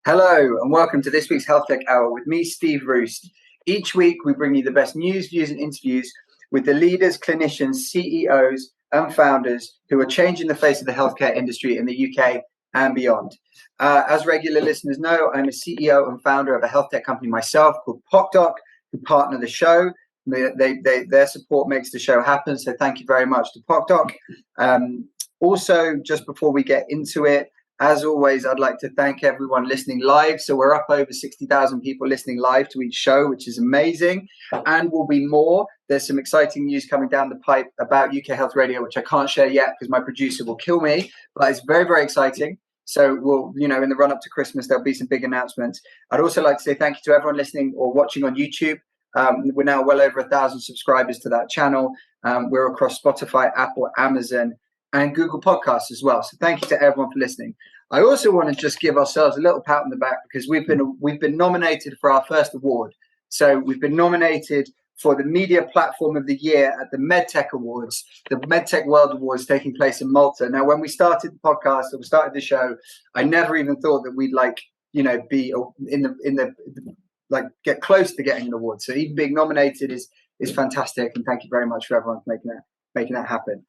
Hello and welcome to this week's HealthTech Hour with me, Steve Roest. Each week we bring you the best news, views and interviews with the leaders, clinicians, CEOs and founders who are changing the face of the healthcare industry in the UK and beyond. As regular listeners know, I'm a CEO and founder of a health tech company myself called PocDoc, who partner the show. Their support makes the show happen, so thank you very much to PocDoc. Also, just before we get into it, as always, I'd like to thank everyone listening live. So we're up over 60,000 people listening live to each show, which is amazing. And will be more. There's some exciting news coming down the pipe about UK Health Radio, which I can't share yet because my producer will kill me. But it's very, very exciting. So we'll, in the run up to Christmas, there'll be some big announcements. I'd also like to say thank you to everyone listening or watching on YouTube. We're now well over 1,000 subscribers to that channel. We're across Spotify, Apple, Amazon, and Google Podcasts as well. So thank you to everyone for listening. I also want to just give ourselves a little pat on the back because we've been nominated for our first award. So we've been nominated for the Media Platform of the Year at the MedTech Awards, the MedTech World Awards taking place in Malta. Now, when we started the podcast, or we started the show, I never even thought that we'd be in the get close to getting an award. So even being nominated is fantastic, and thank you very much for everyone for making that happen.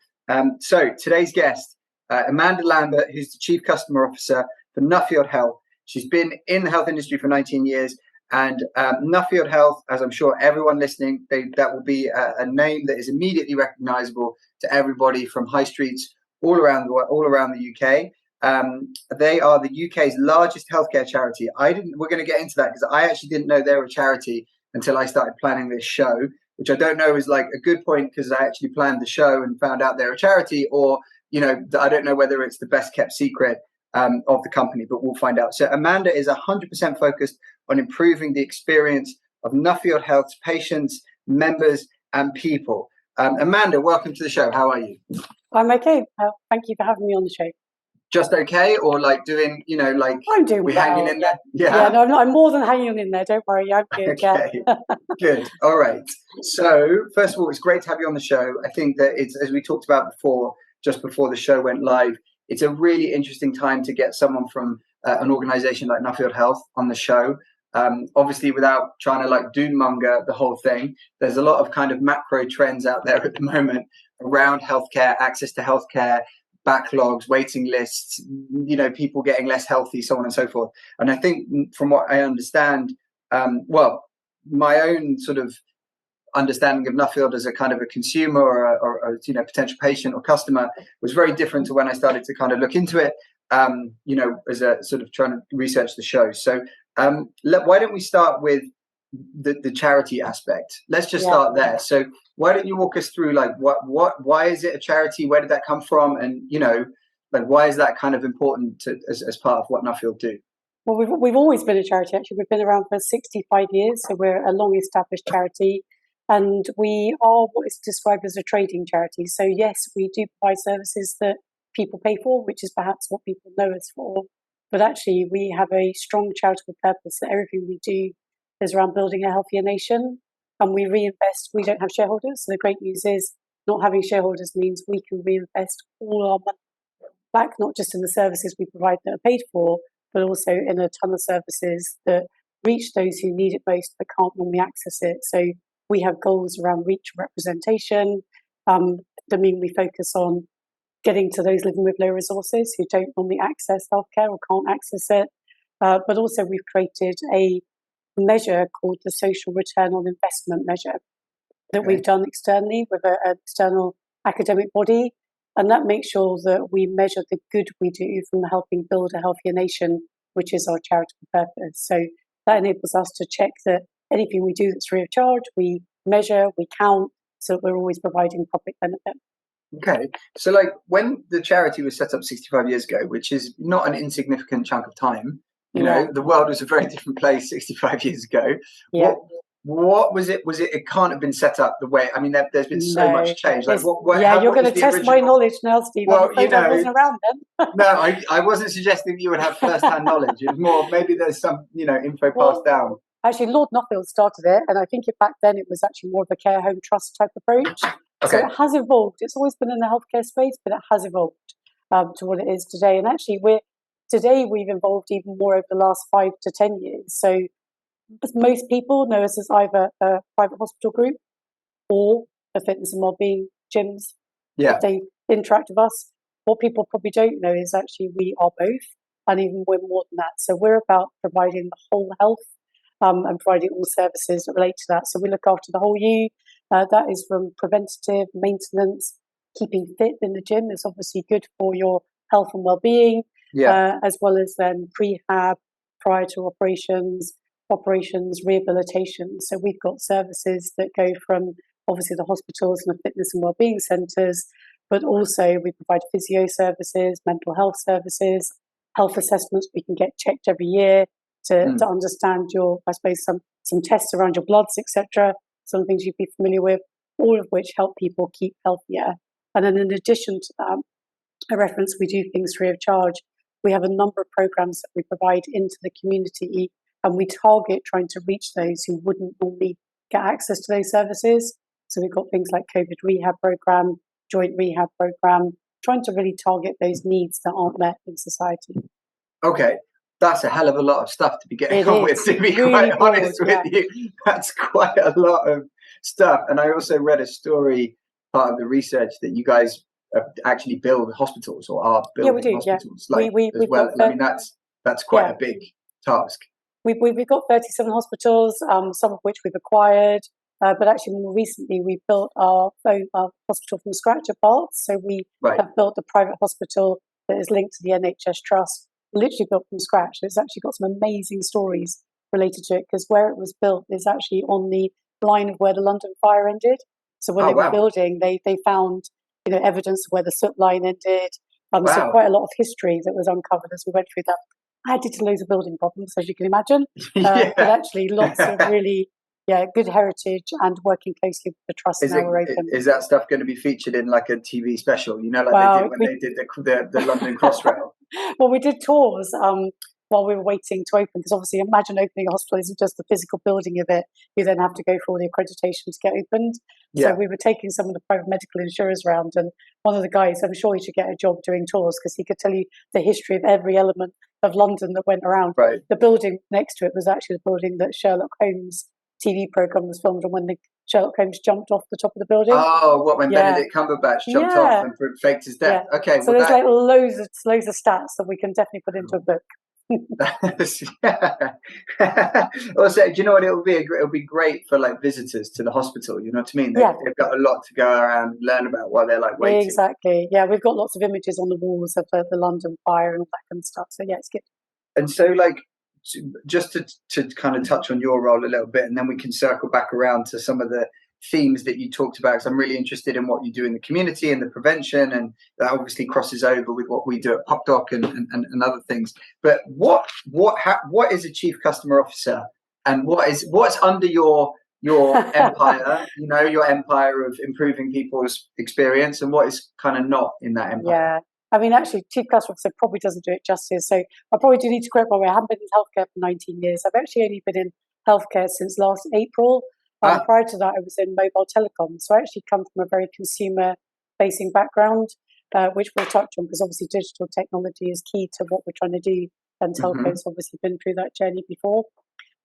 So today's guest, Amanda Lambert, who's the Chief Customer Officer for Nuffield Health. She's been in the health industry for 19 years. And Nuffield Health, as I'm sure everyone listening, that will be a name that is immediately recognizable to everybody from high streets all around the UK. They are the UK's largest healthcare charity. We're going to get into that because I actually didn't know they were a charity until I started planning this show, which I don't know is like a good point because I actually planned the show and found out they're a charity, or I don't know whether it's the best kept secret of the company, but we'll find out. So Amanda is 100% focused on improving the experience of Nuffield Health's patients, members, and people. Amanda, welcome to the show. How are you? I'm okay. Thank you for having me on the show. Just okay, or doing, I'm doing we're well. hanging in there? Yeah, no, I'm more than hanging in there. Don't worry, I'm good. Okay, yeah. Good. All right. So, first of all, it's great to have you on the show. I think that it's, as we talked about before, just before the show went live, it's a really interesting time to get someone from an organization like Nuffield Health on the show. Obviously, without trying to doom monger the whole thing, there's a lot of kind of macro trends out there at the moment around healthcare, access to healthcare, backlogs, waiting lists, people getting less healthy, so on and so forth. And I think from what I understand, my own sort of understanding of Nuffield as a kind of a consumer or potential patient or customer was very different to when I started to kind of look into it, as a sort of trying to research the show. So why don't we start with the charity aspect? Let's just start there. So why don't you walk us through why is it a charity? Where did that come from? And why is that kind of important as part of what Nuffield do? Well, we've always been a charity. Actually, we've been around for 65 years, so we're a long-established charity, and we are what is described as a trading charity. So yes, we do provide services that people pay for, which is perhaps what people know us for. But actually, we have a strong charitable purpose that everything we do is around building a healthier nation, and we reinvest. We don't have shareholders, so the great news is not having shareholders means we can reinvest all our money back, not just in the services we provide that are paid for, but also in a ton of services that reach those who need it most but can't normally access it. So we have goals around reach and representation. That mean we focus on getting to those living with low resources who don't normally access healthcare or can't access it. But also we've created a measure called the social return on investment measure that we've done externally with an external academic body. And that makes sure that we measure the good we do from helping build a healthier nation, which is our charitable purpose. So that enables us to check that anything we do that's free of charge, we measure, we count, so that we're always providing public benefit. Okay. So when the charity was set up 65 years ago, which is not an insignificant chunk of time, the world was a very different place 65 years ago. Yeah. What was it? It can't have been set up the way. I mean, there's been so much change. You're going to test my knowledge now, Steve. Well, I wasn't around then. No, I wasn't suggesting that you would have first-hand knowledge. It was more maybe there's some, info passed down. Actually, Lord Nuffield started it, and I think back then it was actually more of a care home trust type approach. Okay. So it has evolved. It's always been in the healthcare space, but it has evolved to what it is today. And actually, today we've evolved even more over the last 5 to 10 years. So as most people know us as either a private hospital group or a fitness and wellbeing gyms. Yeah. They interact with us. What people probably don't know is actually we are both, and even we're more than that. So we're about providing the whole health and providing all services that relate to that. So we look after the whole you. That is from preventative maintenance, keeping fit in the gym is obviously good for your health and well-being, as well as then prehab, prior to operations, rehabilitation. So we've got services that go from obviously the hospitals and the fitness and wellbeing centres, but also we provide physio services, mental health services, health assessments. We can get checked every year to understand your, I suppose, some tests around your bloods, etc. Some things you'd be familiar with, all of which help people keep healthier. And then in addition to that, I reference we do things free of charge. We have a number of programs that we provide into the community, and we target trying to reach those who wouldn't normally get access to those services. So we've got things like COVID rehab program, joint rehab program, trying to really target those needs that aren't met in society. Okay, that's a hell of a lot of stuff to be getting on with, to be really quite honest with you. That's quite a lot of stuff. And I also read a story, part of the research, that you guys actually build hospitals or are building hospitals. Yeah, we do. As well. I mean, that's quite a big task. We've got 37 hospitals, some of which we've acquired. But actually, more recently, we built our hospital from scratch at Bath. So we have built a private hospital that is linked to the NHS Trust, literally built from scratch. It's actually got some amazing stories related to it, because where it was built is actually on the line of where the London fire ended. So when they were building, they found evidence of where the soot line ended. So quite a lot of history that was uncovered as we went through that. Added to loads of building problems, as you can imagine. But actually, lots of really good heritage, and working closely with the trust now we're open. Is that stuff going to be featured in like a TV special? They did when they did the London Crossrail. Well, we did tours while we were waiting to open, because obviously imagine opening a hospital isn't just the physical building of it. You then have to go through all the accreditation to get opened. So we were taking some of the private medical insurers around, and one of the guys, I'm sure he should get a job doing tours, because he could tell you the history of every element of London that went around. The building next to it was actually the building that Sherlock Holmes TV program was filmed, and when the Sherlock Holmes jumped off the top of the building. Oh, when Benedict Cumberbatch jumped off and faked his death. Okay, so there's like loads of stats that we can definitely put into a book. Also, do you know what it'll be great for like visitors to the hospital? You know what I mean? They've got a lot to go around and learn about while they're like waiting. Exactly. Yeah, we've got lots of images on the walls of the London fire and all that kind of stuff. So it's good. And so, like, just to kind of touch on your role a little bit, and then we can circle back around to some of the themes that you talked about, because I'm really interested in what you do in the community and the prevention, and that obviously crosses over with what we do at PopDoc and other things. But what is a chief customer officer, and what's under your empire? Your empire of improving people's experience, and what is kind of not in that empire? Yeah. I mean, actually, Chief Customer Officer probably doesn't do it justice. So I probably do need to correct my way. I haven't been in healthcare for 19 years. I've actually only been in healthcare since last April. Prior to that, I was in mobile telecom. So I actually come from a very consumer-facing background, which we'll touch on, because obviously digital technology is key to what we're trying to do. And telco's obviously been through that journey before.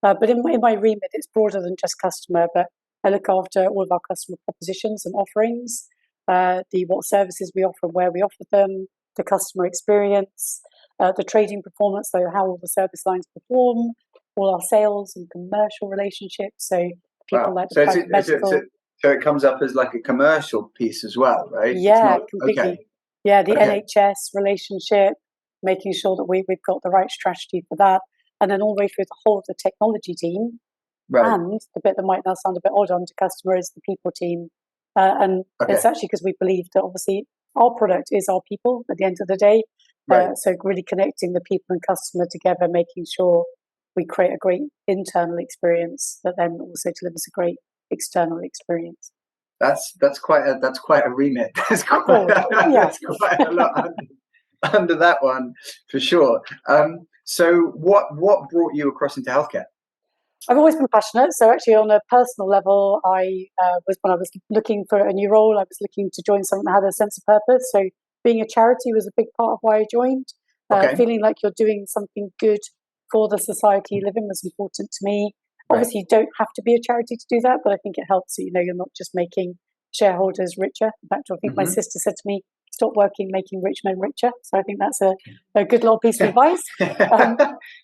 But in my remit, it's broader than just customer, but I look after all of our customer propositions and offerings, what services we offer and where we offer them, the customer experience, the trading performance, so how all the service lines perform, all our sales and commercial relationships. So people like the private medical. So it comes up as like a commercial piece as well, right? Yeah, completely. Okay. Yeah, the NHS relationship, making sure that we've got the right strategy for that, and then all the way through the whole of the technology team. And the bit that might now sound a bit odd onto customer is the people team. It's actually because we believe that obviously our product is our people at the end of the day. So really connecting the people and customer together, making sure we create a great internal experience that then also delivers a great external experience. That's quite a remit. That's quite a lot under that one for sure. So what brought you across into healthcare? I've always been passionate. So actually on a personal level, when I was looking for a new role, I was looking to join something that had a sense of purpose. So being a charity was a big part of why I joined. Feeling like you're doing something good for the society you live in was important to me. Right. Obviously, you don't have to be a charity to do that, but I think it helps that, you're not just making shareholders richer. In fact, I think my sister said to me, stop working, making rich men richer. So I think that's a good little piece of advice.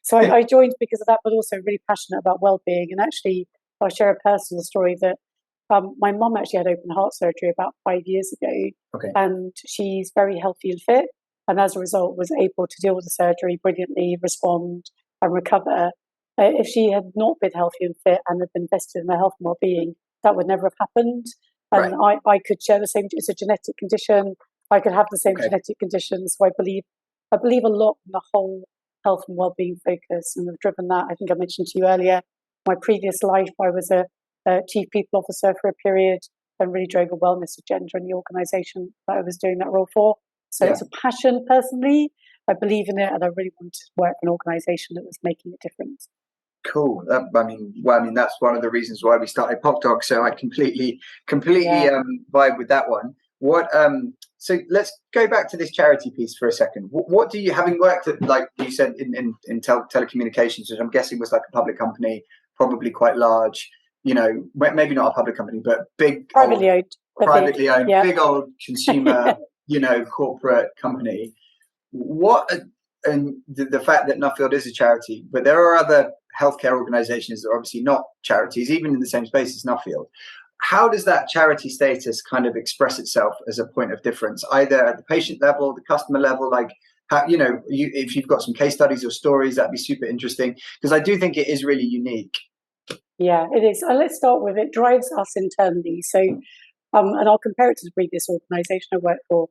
So I joined because of that, but also really passionate about well-being. And actually, I'll share a personal story that my mum actually had open heart surgery about 5 years ago, and she's very healthy and fit. And as a result, was able to deal with the surgery brilliantly, respond and recover. If she had not been healthy and fit and had been invested in her health and well-being, that would never have happened. And I could share the same. It's a genetic condition. I could have the same genetic conditions. So I believe a lot in the whole health and well-being focus, and I've driven that. I think I mentioned to you earlier, my previous life, I was a chief people officer for a period and really drove a wellness agenda in the organisation that I was doing that role for. So it's a passion personally. I believe in it, and I really wanted to work for an organisation that was making a difference. Cool. That's one of the reasons why we started Pop Dog. So I completely vibe with that one. So let's go back to this charity piece for a second. What do you, having worked at, like you said, in telecommunications, which I'm guessing was like a public company, probably quite large, maybe not a public company, but big, privately owned, big old consumer, corporate company. And the fact that Nuffield is a charity, but there are other healthcare organizations that are obviously not charities, even in the same space as Nuffield. How does that charity status kind of express itself as a point of difference, either at the patient level, the customer level? Like, how, if you've got some case studies or stories, that'd be super interesting, because I do think it is really unique. Yeah, it is. Let's start with it drives us internally. So, and I'll compare it to the previous organization I worked for.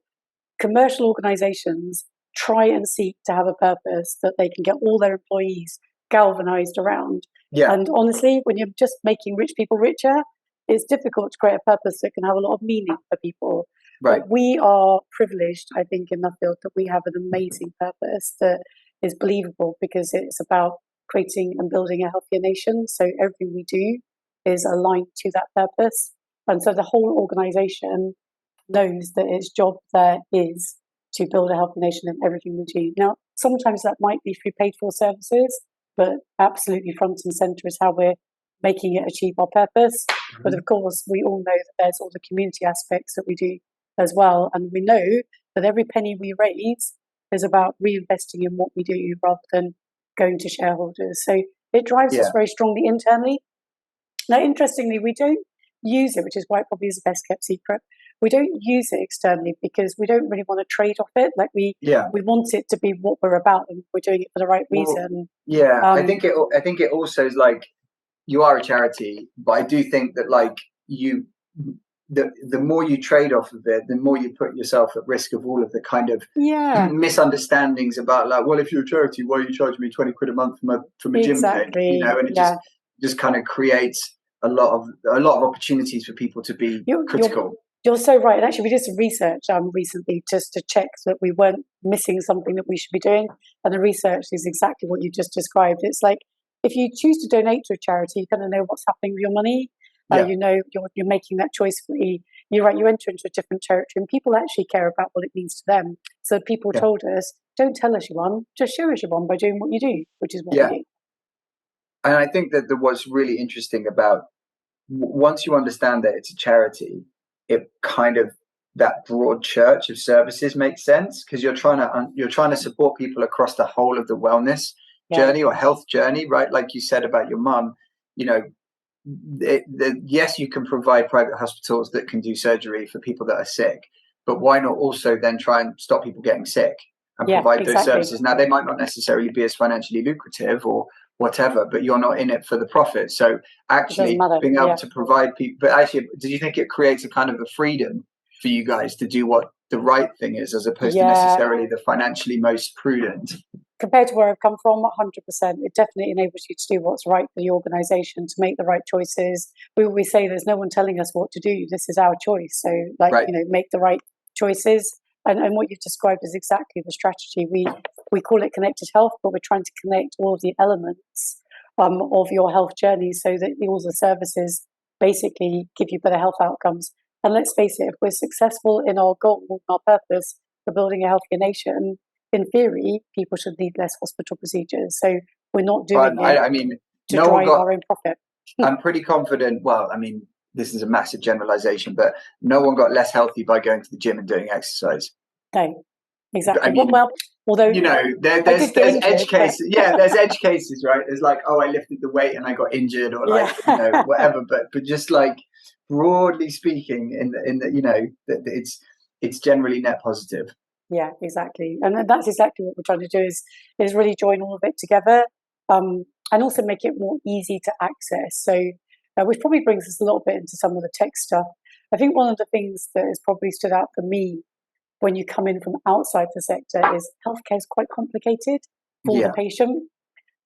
Commercial organizations try and seek to have a purpose that they can get all their employees galvanized around. Yeah. And honestly, when you're just making rich people richer, it's difficult to create a purpose that can have a lot of meaning for people. Right. But we are privileged, I think, in Nuffield that we have an amazing purpose that is believable, because it's about creating and building a healthier nation. So everything we do is aligned to that purpose. And so the whole organization knows that its job there is to build a healthy nation in everything we do. Now, sometimes that might be through paid for services, but absolutely front and centre is how we're making it achieve our purpose. Mm-hmm. But of course, we all know that there's all the community aspects that we do as well. And we know that every penny we raise is about reinvesting in what we do rather than going to shareholders. So it drives us very strongly internally. Now, interestingly, we don't use it, which is why it probably is the best kept secret. We don't use it externally because we don't really want to trade off it. Like we want it to be what we're about, and we're doing it for the right reason. I think it also is like, you are a charity, but I do think that like the more you trade off of it, the more you put yourself at risk of all of the kind of misunderstandings about, like, well, if you're a charity, why are you charging me 20 quid a month from a gym kid? And it just kind of creates a lot of opportunities for people to be critical. You're so right. And actually, we did some research recently just to check that we weren't missing something that we should be doing. And the research is exactly what you just described. It's like, if you choose to donate to a charity, you kind of know what's happening with your money. You're making that choice free. You're right. You enter into a different territory, and people actually care about what it means to them. So people told us, don't tell us you won, just show us you won by doing what you do, which is what we do. And I think that what's really interesting about, once you understand that it's a charity, it kind of, that broad church of services makes sense, because you're trying to support people across the whole of the wellness journey or health journey, right? Like you said about your mum, yes, you can provide private hospitals that can do surgery for people that are sick, but why not also then try and stop people getting sick and provide those services? Now, they might not necessarily be as financially lucrative or whatever, but you're not in it for the profit. So actually being able to provide people, but actually, do you think it creates a kind of a freedom for you guys to do what the right thing is, as opposed to necessarily the financially most prudent? Compared to where I've come from, 100%, it definitely enables you to do what's right for the organisation, to make the right choices. We always say there's no one telling us what to do. This is our choice. So, make the right choices. And what you've described is exactly the strategy. We call it connected health, but we're trying to connect all of the elements of your health journey so that all the services basically give you better health outcomes. And let's face it, if we're successful in our goal, our purpose for building a healthier nation, in theory, people should need less hospital procedures. So we're not doing But it I mean, to no one drive got. our own profit. I'm pretty confident. Well, I mean, this is a massive generalization, but no one got less healthy by going to the gym and doing exercise. No, exactly. I mean, Well, although you know, there's edge cases. Yeah, there's edge cases, right? There's like, oh, I lifted the weight and I got injured, or like, yeah. you know, whatever. But just like broadly speaking, in the you know, it's generally net positive. Yeah, exactly. And that's exactly what we're trying to do is really join all of it together, and also make it more easy to access. So, which probably brings us a little bit into some of the tech stuff. I think one of the things that has probably stood out for me when you come in from outside the sector is healthcare is quite complicated for the Yeah, patient.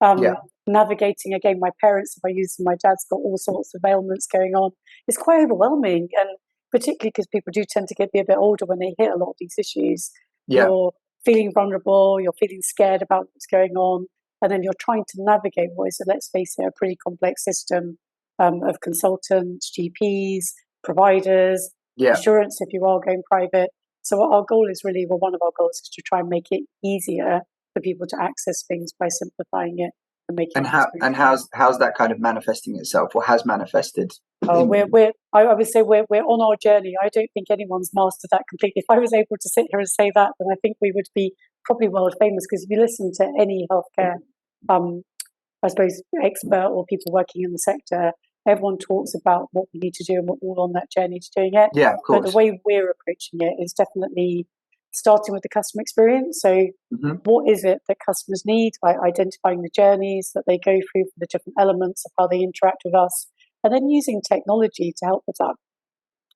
yeah, Navigating, again, my parents, if I use them, my dad's got all sorts of ailments going on. It's quite overwhelming, and particularly because people do tend to be a bit older when they hit a lot of these issues. yeah, You're feeling vulnerable, you're feeling scared about what's going on, and then you're trying to navigate what is, let's face it, a pretty complex system of consultants, GPs, providers, yeah. insurance if you are going private. So our goal is really, well, one of our goals is to try and make it easier for people to access things by simplifying it and making And it how and experience. how's that kind of manifesting itself, or has manifested? I would say we're on our journey. I don't think anyone's mastered that completely. If I was able to sit here and say that, then I think we would be probably world famous. Because if you listen to any healthcare, um, I suppose, expert or people working in the sector, everyone talks about what we need to do, and we're all on that journey to doing it. Yeah, of But the course. way we're approaching it is definitely starting with the customer experience. So, Hmm. what is it that customers need? By identifying the journeys that they go through for the different elements of how they interact with us, and then using technology to help with that.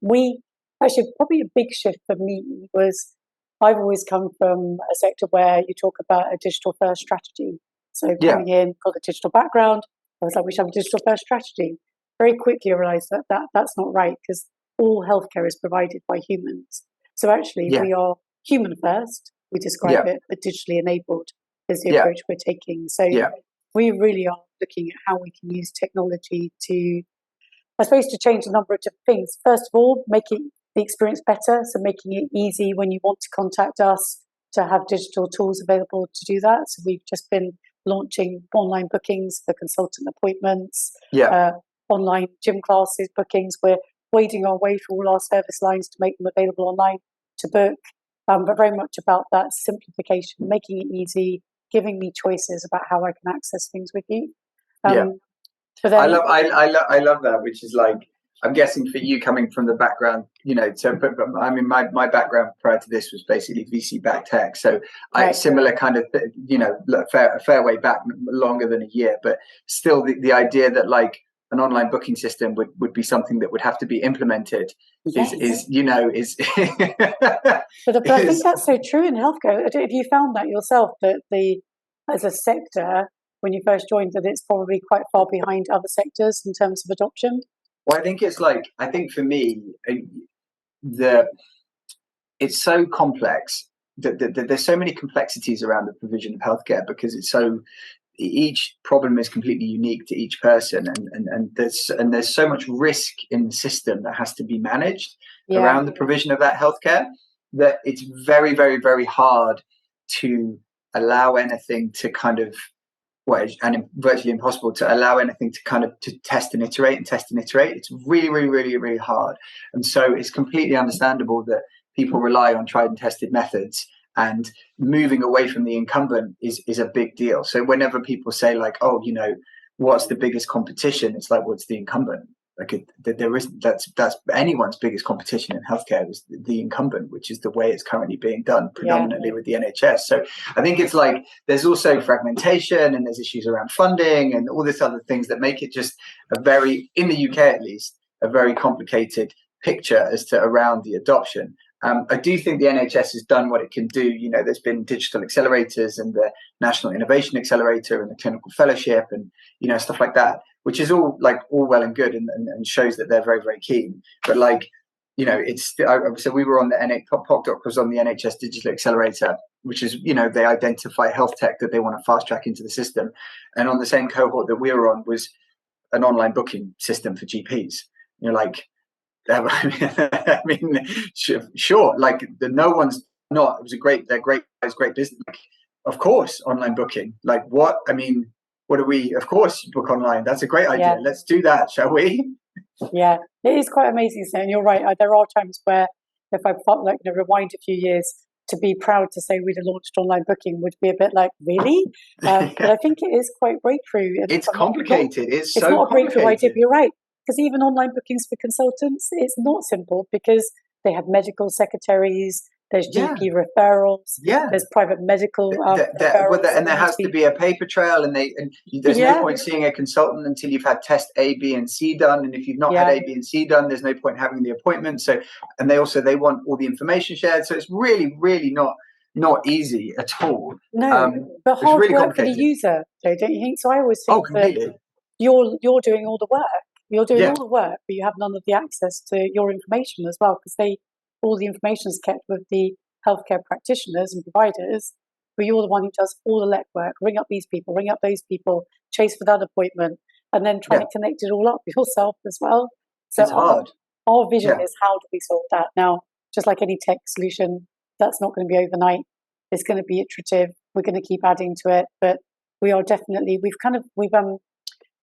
We actually, probably a big shift for me was, I've always come from a sector where you talk about a digital first strategy. So Yeah, coming in, got a digital background, I was like, we should have a digital first strategy. Very quickly I realized that's not right, because all healthcare is provided by humans. So actually yeah, we are human first. We describe yeah, it, but digitally enabled is the yeah, approach we're taking. So yeah. we really are looking at how we can use technology to, I suppose, to change a number of different things. First of all, making the experience better, so making it easy when you want to contact us to have digital tools available to do that. So we've just been launching online bookings for consultant appointments, Yeah. uh, online gym classes bookings. We're wading our way through all our service lines to make them available online to book, but very much about that simplification, making it easy, giving me choices about how I can access things with you. Yeah. Um, but then, I love that, which is like, I'm guessing for you coming from the background, you know, but I mean, my background prior to this was basically VC backed tech. So right, similar kind of, you know, a fair way back, longer than a year, but still the idea that like an online booking system would be something that would have to be implemented yes. you know, is, But I think is, that's so true in healthcare. Have you found that yourself, that as a sector, when you first joined, that it's probably quite far behind other sectors in terms of adoption? well, I think it's like, I think for me, the, it's so complex that there's so many complexities around the provision of healthcare, because it's so, each problem is completely unique to each person, and there's so much risk in the system that has to be managed Yeah, around the provision of that healthcare, that it's very, very, very hard to allow anything to kind of, well, and virtually impossible to allow anything to kind of to test and iterate and test and iterate. It's really, really, really, really hard. And so it's completely understandable that people rely on tried and tested methods, and moving away from the incumbent is a big deal. So whenever people say like, oh, you know, what's the biggest competition? It's like, what's the incumbent? Like there isn't, that's anyone's biggest competition in healthcare is the incumbent, which is the way it's currently being done yeah, predominantly with the NHS. So I think it's like, there's also fragmentation, and there's issues around funding and all this other things that make it just a very, in the UK at least, a very complicated picture as to around the adoption. I do think the NHS has done what it can do. You know, there's been digital accelerators and the National Innovation Accelerator and the Clinical Fellowship and, you know, stuff like that, which is all well and good, and shows that they're very, very keen. But like, you know, it's, so we were on the PocDoc was on the NHS Digital Accelerator, which is, you know, they identify health tech that they want to fast track into the system. And on the same cohort that we were on was an online booking system for GPs. You know, like, I mean, sure, like no one's not. It was they're great, it's great business. Like, of course, online booking. Like what? I mean, what do we? Of course, book online. That's a great idea. Let's do that, shall we? Yeah, it is quite amazing. And you're right. There are times where if I felt like rewind a few years, to be proud to say we'd have launched online booking would be a bit like, really? But I think it is quite breakthrough. It's complicated. It's so not a breakthrough idea, complicated. but you're right. Because even online bookings for consultants, it's not simple because they have medical secretaries, there's GP referrals, there's private medical referrals. And there has to be a paper trail, and there's no point seeing a consultant until you've had test A, B, and C done. And if you've not had A, B, and C done, there's no point having the appointment. So, and they want all the information shared. So it's really, really not easy at all. No, but hard really work for the user, though, don't you think? So I always think that you're doing all the work. You're doing all the work, but you have none of the access to your information as well, because all the information is kept with the healthcare practitioners and providers, but you're the one who does all the legwork, ring up these people, ring up those people, chase for that appointment, and then try to connect it all up yourself as well. So it's hard. Our vision is, how do we solve that? Now, just like any tech solution, that's not going to be overnight. It's going to be iterative. We're going to keep adding to it, but we are definitely, we've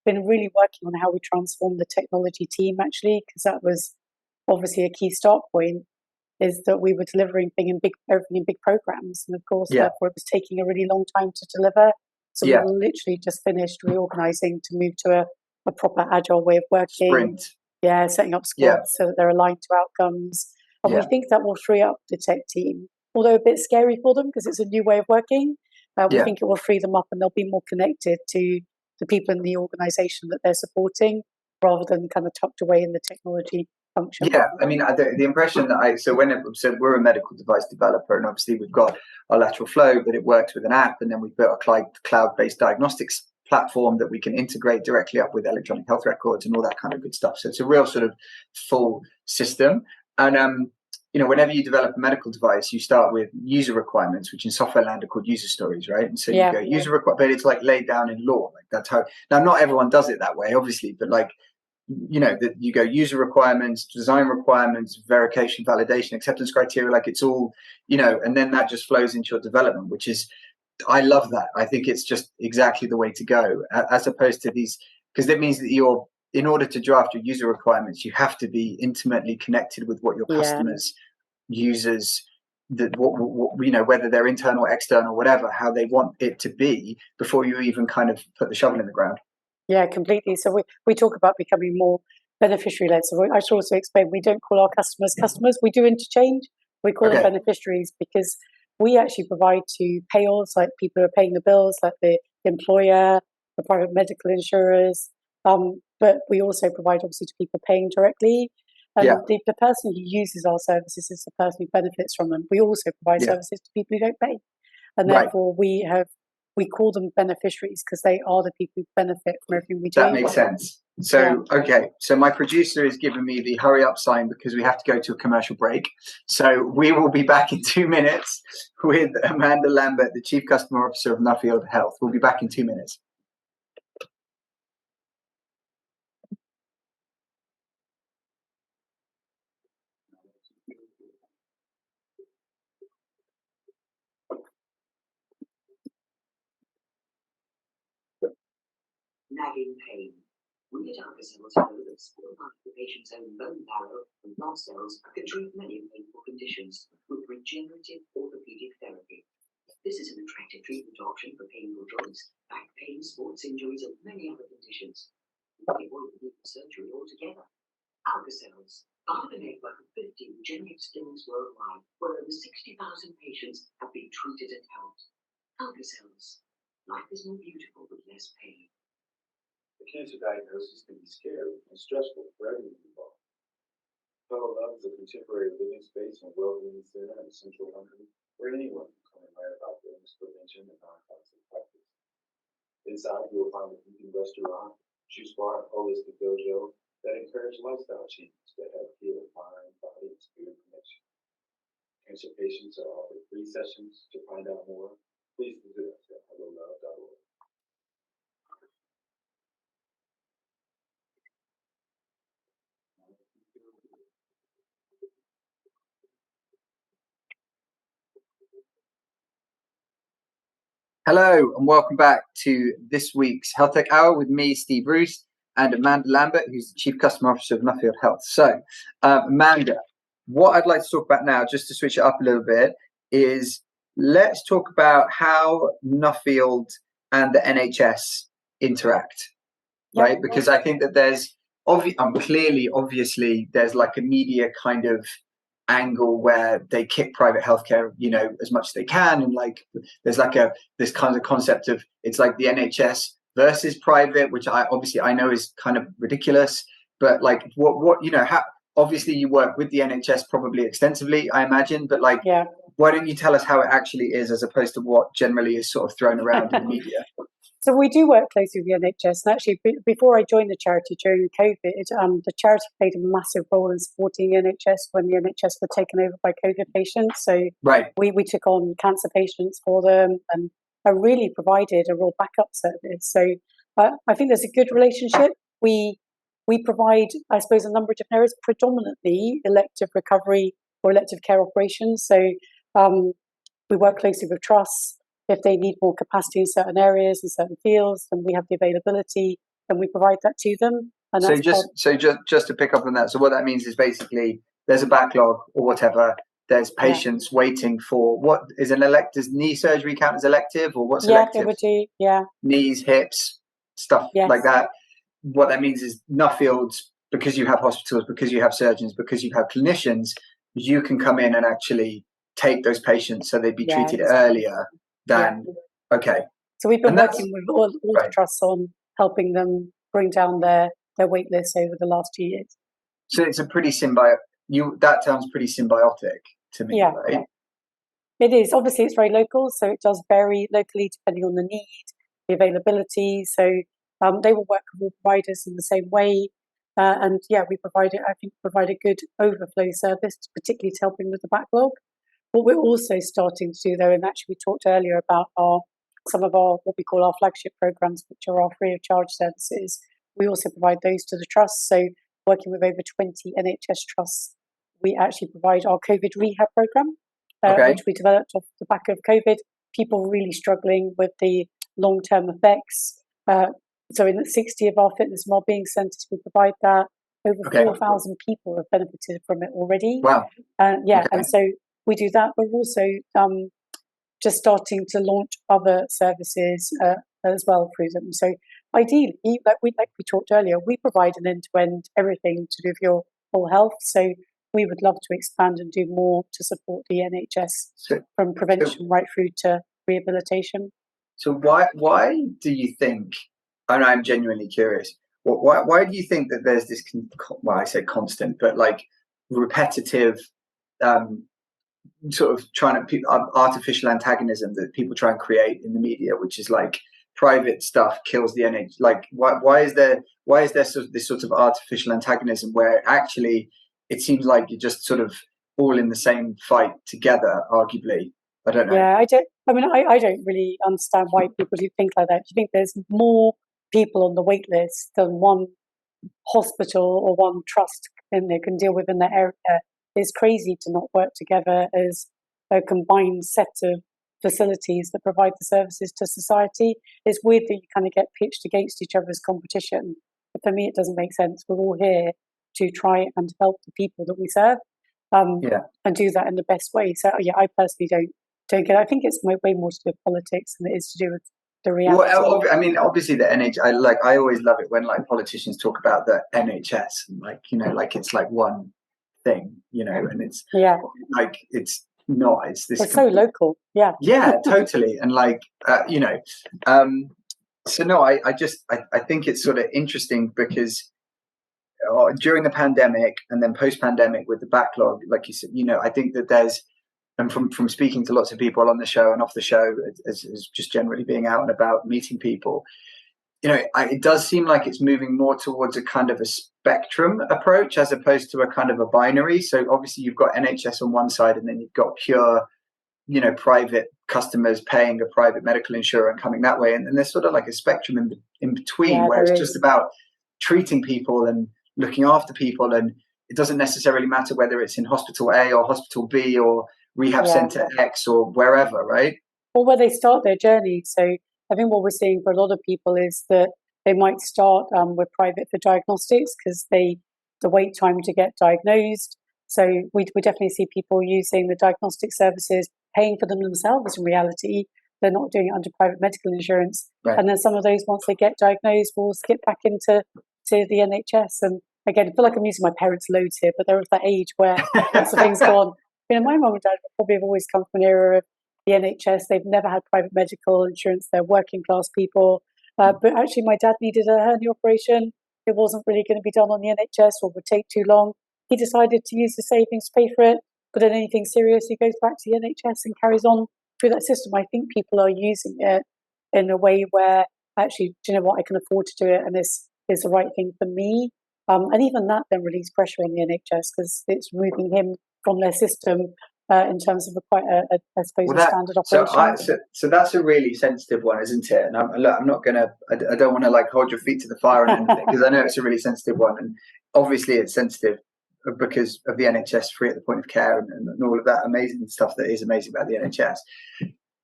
been really working on how we transform the technology team, actually, because that was obviously a key start point, is that we were delivering everything in big programs. And of course, therefore, it was taking a really long time to deliver. So we literally just finished reorganizing to move to a proper agile way of working. Sprint. Yeah, setting up squads so that they're aligned to outcomes. And we think that will free up the tech team, although a bit scary for them because it's a new way of working. We think it will free them up, and they'll be more connected to the people in the organization that they're supporting, rather than kind of tucked away in the technology function. Yeah, I mean, the impression that we're a medical device developer, and obviously we've got our lateral flow, but it works with an app, and then we've built a cloud-based diagnostics platform that we can integrate directly up with electronic health records and all that kind of good stuff. So it's a real sort of full system. And whenever you develop a medical device, you start with user requirements, which in software land are called user stories, right? And so you go user requirement, but it's like laid down in law. Like that's how. Now, not everyone does it that way, obviously, but like, that you go user requirements, design requirements, verification, validation, acceptance criteria, like it's all, and then that just flows into your development, which is, I love that. I think it's just exactly the way to go, as opposed to these, because that means that in order to draft your user requirements, you have to be intimately connected with what your customers, users, whether they're internal, external, whatever, how they want it to be before you even kind of put the shovel in the ground. Yeah, completely. So we talk about becoming more beneficiary-led. So I should also explain, we don't call our customers customers. We do interchange. We call them beneficiaries because we actually provide to payers, like people who are paying the bills, like the employer, the private medical insurers. But we also provide, obviously, to people paying directly. And the person who uses our services is the person who benefits from them. We also provide services to people who don't pay. And therefore, we call them beneficiaries because they are the people who benefit from everything we do. That makes sense. So, so my producer is giving me the hurry up sign because we have to go to a commercial break. So we will be back in 2 minutes with Amanda Lambert, the Chief Customer Officer of Nuffield Health. We'll be back in 2 minutes. Nagging pain. We at Argus know that small amount of the patient's own bone marrow and blood cells can treat many painful conditions with regenerative orthopedic therapy. This is an attractive treatment option for painful joints, back pain, sports injuries, and many other conditions. We avoid the need for surgery altogether. Argus part of a network of 50 regenerative clinics worldwide, where over 60,000 patients have been treated and helped. Argus life is more beautiful with less pain. The cancer diagnosis can be scary and stressful for everyone involved. Fellow Love is a contemporary living space and well-being center in central London where anyone can come and learn about illness prevention and non-toxic practice. Inside, you will find a vegan restaurant, juice bar, and holistic dojo that encourage lifestyle changes that help heal mind, body, and spirit connection. Cancer patients are offered free sessions. To find out more, please visit us at hellolove.org. Hello and welcome back to this week's HealthTech Hour with me, Steve Roest, and Amanda Lambert, who's the Chief Customer Officer of Nuffield Health. So, Amanda, what I'd like to talk about now, just to switch it up a little bit, is let's talk about how Nuffield and the NHS interact, right? Because I think that there's obviously there's like a media kind of angle where they kick private healthcare, as much as they can, and like there's like this kind of concept of it's like the NHS versus private, which I know is kind of ridiculous, but like how obviously you work with the NHS probably extensively, I imagine, but like why don't you tell us how it actually is as opposed to what generally is sort of thrown around in the media? So we do work closely with the NHS, and actually before I joined the charity during COVID, the charity played a massive role in supporting the NHS when the NHS were taken over by COVID patients. So we took on cancer patients for them and really provided a real backup service. So I think there's a good relationship. We provide, I suppose, a number of different areas, predominantly elective recovery or elective care operations. So we work closely with trusts. If they need more capacity in certain areas, in certain fields, then we have the availability and we provide that to them. And just to pick up on that, so what that means is basically there's a backlog or whatever. There's patients waiting for what is an elective. Does knee surgery count as elective, or what's elective? Yeah, they would do. Knees, hips, stuff like that. What that means is Nuffields, because you have hospitals, because you have surgeons, because you have clinicians, you can come in and actually take those patients so they'd be treated earlier. So we've been working with all the trusts on helping them bring down their wait lists over the last 2 years. So it's a pretty that sounds pretty symbiotic to me, right? It is. Obviously, it's very local, so it does vary locally depending on the need, the availability. So they will work with all providers in the same way. We provide a good overflow service, particularly to helping with the backlog. What we're also starting to do, though, and actually we talked earlier about some of our what we call our flagship programs, which are our free of charge services. We also provide those to the trusts. So working with over 20 NHS trusts, we actually provide our COVID rehab program, which we developed off the back of COVID. People really struggling with the long-term effects. So in 60 of our fitness and wellbeing centres, we provide that. Over 4,000 people have benefited from it already. Wow. And so we do that. We're also just starting to launch other services as well through them. So ideally, like we talked earlier, we provide an end-to-end everything to do with your whole health. So we would love to expand and do more to support the NHS from prevention right through to rehabilitation. So why do you think, and I'm genuinely curious, why do you think that there's this, I say constant, but like repetitive sort of trying to artificial antagonism that people try and create in the media, which is like private stuff kills the NHS? Like, why is there this sort of artificial antagonism where actually it seems like you're just sort of all in the same fight together? Arguably, I don't know. Yeah, I don't really understand why people do think like that. Do you think there's more people on the wait list than one hospital or one trust can deal with in their area? It's crazy to not work together as a combined set of facilities that provide the services to society. It's weird that you kind of get pitched against each other as competition. But for me, it doesn't make sense. We're all here to try and help the people that we serve and do that in the best way. So, I personally don't get it. I think it's way more to do with politics than it is to do with the reality. Well, I mean, obviously the NHS, I always love it when like politicians talk about the NHS and like it's like one thing, and it's like it's not. It's so local, totally, and like so no, I think it's sort of interesting because during the pandemic and then post-pandemic with the backlog, like you said, I think that there's, and from speaking to lots of people on the show and off the show, as just generally being out and about meeting people, it does seem like it's moving more towards a kind of a spectrum approach as opposed to a kind of a binary. So obviously you've got NHS on one side and then you've got pure, private customers paying a private medical insurer and coming that way. And then there's sort of like a spectrum in between where it's just about treating people and looking after people. And it doesn't necessarily matter whether it's in hospital A or hospital B or rehab center X or wherever, right? or where they start their journey. So I think what we're seeing for a lot of people is that they might start with private for diagnostics because the wait time to get diagnosed. So we definitely see people using the diagnostic services, paying for them themselves in reality. They're not doing it under private medical insurance. Right. And then some of those, once they get diagnosed, will skip back into the NHS. And again, I feel like I'm using my parents' loads here, but they're of that age where lots of things go on. My mum and dad probably have always come from an era of the NHS. They've never had private medical insurance. They're working class people. But actually, my dad needed a hernia operation. It wasn't really going to be done on the NHS or would take too long. He decided to use the savings to pay for it. But then anything serious, he goes back to the NHS and carries on through that system. I think people are using it in a way where actually, do you know what, I can afford to do it and this is the right thing for me. And even that then relieves pressure on the NHS because it's removing him from their system in terms of quite a standard operation. So that's a really sensitive one, isn't it? And I'm not going to, I don't want to like hold your feet to the fire on anything because I know it's a really sensitive one. And obviously it's sensitive because of the NHS free at the point of care and all of that amazing stuff that is amazing about the NHS.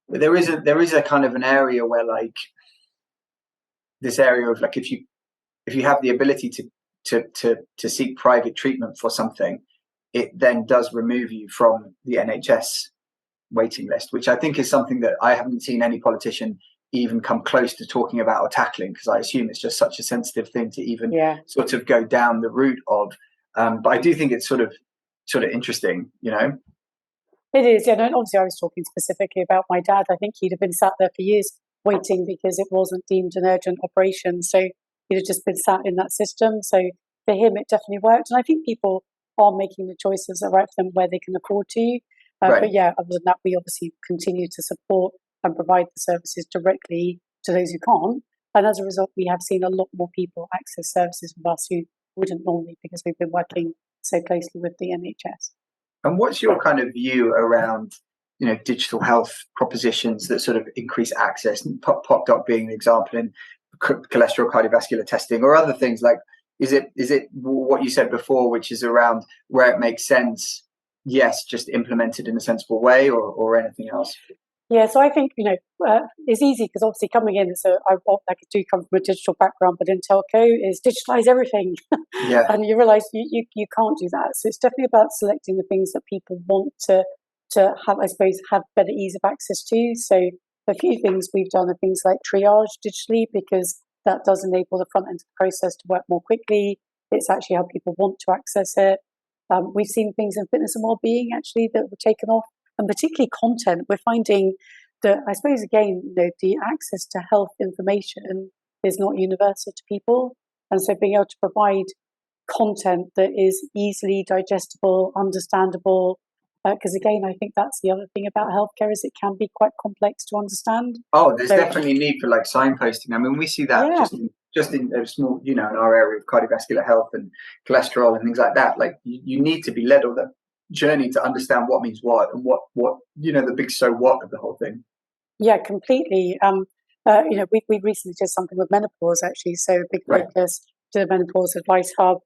But there is a kind of an area where like this area of like if you have the ability to seek private treatment for something, it then does remove you from the NHS waiting list, which I think is something that I haven't seen any politician even come close to talking about or tackling, because I assume it's just such a sensitive thing to even sort of go down the route of. But I do think it's sort of interesting, you know. It is, yeah. And obviously, I was talking specifically about my dad. I think he'd have been sat there for years waiting because it wasn't deemed an urgent operation. So he'd have just been sat in that system. So for him, it definitely worked. And I think people are making the choices that are right for them where they can afford to. Right. But yeah, other than that, we obviously continue to support and provide the services directly to those who can't. And as a result, we have seen a lot more people access services with us who wouldn't normally because we've been working so closely with the NHS. And what's your kind of view around, you know, digital health propositions that sort of increase access? And Pop Doc being an example, in cholesterol, cardiovascular testing, or other things like. Is it what you said before, which is around where it makes sense? Yes, just implemented in a sensible way, or anything else? Yeah, so I think it's easy because obviously coming in, I do come from a digital background, but in telco is digitalize everything. Yeah, and you realise you can't do that. So it's definitely about selecting the things that people want to have, I suppose, have better ease of access to. So a few things we've done are things like triage digitally because that does enable the front end of the process to work more quickly. It's actually how people want to access it. We've seen things in fitness and well-being actually that were taken off, and particularly content. We're finding that, I suppose, again, the access to health information is not universal to people, and so being able to provide content that is easily digestible, understandable. Because again, I think that's the other thing about healthcare is it can be quite complex to understand. Oh, there's definitely a need for like signposting. I mean, we see that just in a small, you know, in our area of cardiovascular health and cholesterol and things like that. Like you need to be led on the journey to understand what means what and what you know, the big so what of the whole thing. Yeah, completely. We recently did something with menopause actually, so a big focus to the menopause advice hub.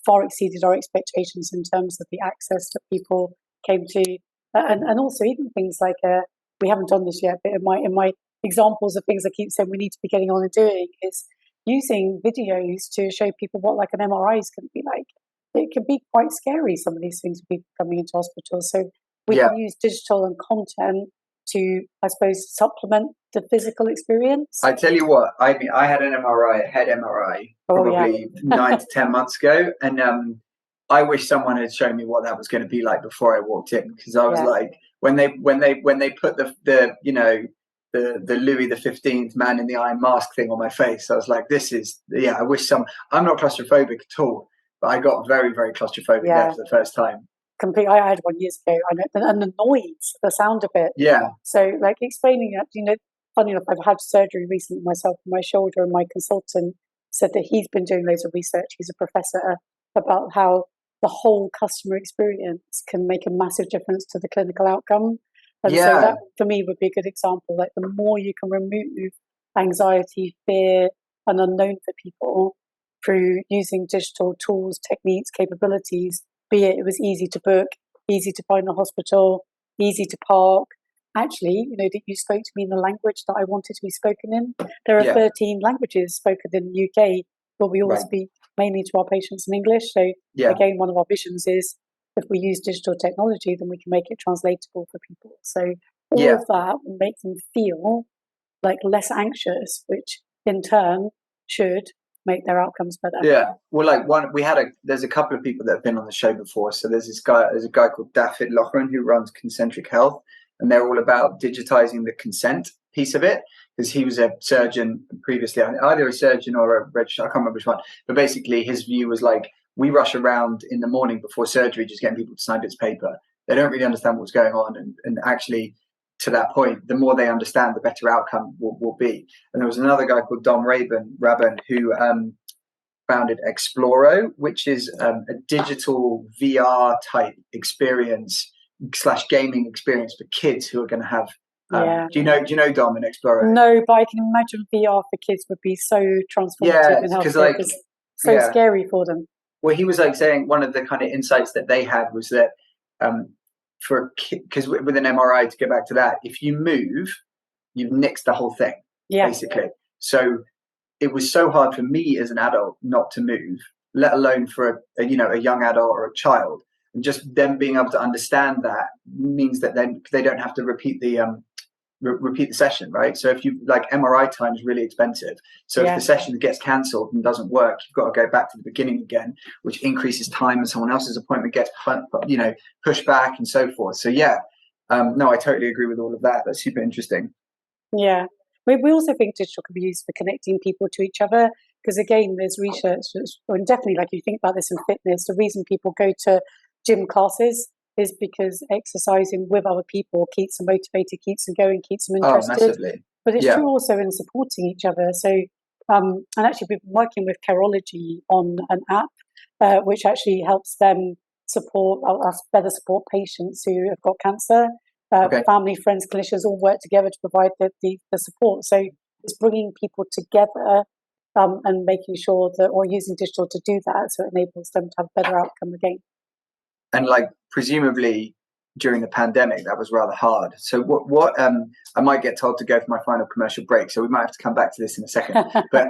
Far exceeded our expectations in terms of the access that people came to, and also even things like we haven't done this yet, but in my examples of things I keep saying we need to be getting on and doing is using videos to show people what like an MRI is going to be like. It can be quite scary, some of these things with people coming into hospital. So we can use digital and content to, I suppose, supplement the physical experience. I tell you what, I mean, I had an MRI, a head MRI, probably 9 to 10 months ago, and I wish someone had shown me what that was going to be like before I walked in, because I was like, when they put the you know, the Louis XV man in the iron mask thing on my face, I was like, this is I wish I'm not claustrophobic at all, but I got very, very claustrophobic there for the first time. Completely. I had one years ago, and the noise, the sound of it. Yeah. So, like explaining that, you know, funny enough, I've had surgery recently myself on my shoulder, and my consultant said that he's been doing loads of research. He's a professor about how the whole customer experience can make a massive difference to the clinical outcome. And so that, for me, would be a good example. Like the more you can remove anxiety, fear, and unknown for people through using digital tools, techniques, capabilities. Be it was easy to book, easy to find a hospital, easy to park, actually, that you spoke to me in the language that I wanted to be spoken in. There are Yeah. 13 languages spoken in the UK, but we all Right. speak mainly to our patients in English. So Yeah. again, one of our visions is if we use digital technology, then we can make it translatable for people. So all Yeah. of that will make them feel like less anxious, which in turn should make their outcomes better. Yeah. Well, there's a couple of people that have been on the show before. So there's a guy called David Lochran who runs Concentric Health, and they're all about digitizing the consent piece of it, because he was a surgeon previously, either a surgeon or a registrar, I can't remember which one, but basically his view was like, we rush around in the morning before surgery just getting people to sign bits of paper. They don't really understand what's going on, and actually, to that point, the more they understand, the better outcome will be. And there was another guy called Dom Rabin who founded Exploro, which is a digital VR type experience / gaming experience for kids who are going to have. Do you know Dom and Exploro? No, but I can imagine VR for kids would be so transformative in healthcare, because so scary for them. Well, he was like saying one of the kind of insights that they had was that because with an MRI, to get back to that, if you move, you've nixed the whole thing, basically. So it was so hard for me as an adult not to move, let alone for a young adult or a child. And just them being able to understand that means that then they don't have to repeat the session, right? So if you like, MRI time is really expensive. So if the session gets cancelled and doesn't work, you've got to go back to the beginning again, which increases time, and someone else's appointment gets pushed back and so forth. So no, I totally agree with all of that. That's super interesting. Yeah. We also think digital can be used for connecting people to each other, because again, there's research, and definitely like you think about this in fitness, the reason people go to gym classes is because exercising with other people keeps them motivated, keeps them going, keeps them interested. Oh, massively. But it's true also in supporting each other. So, and actually we've been working with Carology on an app which actually helps them support us better support patients who have got cancer. Family, friends, clinicians all work together to provide the support. So it's bringing people together and making sure that, or using digital to do that, so it enables them to have a better outcome again. And like presumably during the pandemic, that was rather hard. So what I might get told to go for my final commercial break, so we might have to come back to this in a second. But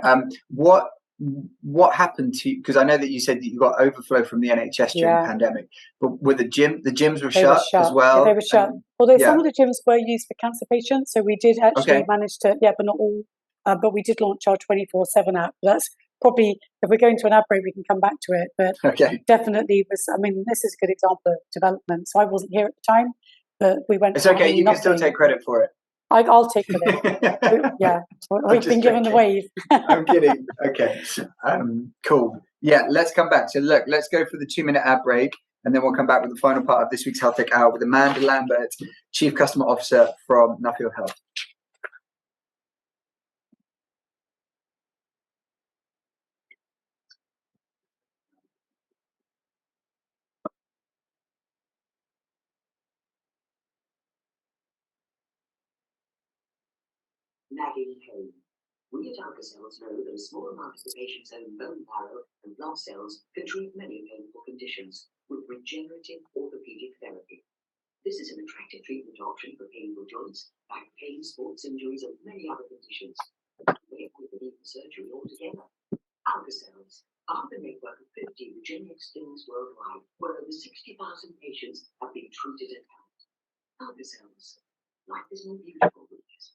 what happened to you? Because I know that you said that you got overflow from the NHS during the pandemic, but were the gyms were shut as well? Yeah, they were shut. Although some of the gyms were used for cancer patients, so we did actually manage to, but not all. But we did launch our 24/7 app. That's probably, if we're going to an ad break, we can come back to it. But definitely was, this is a good example of development. So I wasn't here at the time, but we went. It's okay. You can still take credit for it. I'll take credit. We've been given the wave. I'm kidding. Okay. Cool. Yeah, let's come back. So look, let's go for the 2-minute ad break, and then we'll come back with the final part of this week's HealthTech Hour with Amanda Lambert, Chief Customer Officer from Nuffield Health. Nagging pain. We at Alka-Cells know that a small amount of the patient's own bone marrow and blood cells can treat many painful conditions with regenerative orthopedic therapy. This is an attractive treatment option for painful joints, back pain, sports injuries, and many other conditions. We have the need for surgery altogether. Alka-Cells are the network of 50 Regenix clinics worldwide, where over 60,000 patients have been treated at home. Alka-Cells. Life is more beautiful with this.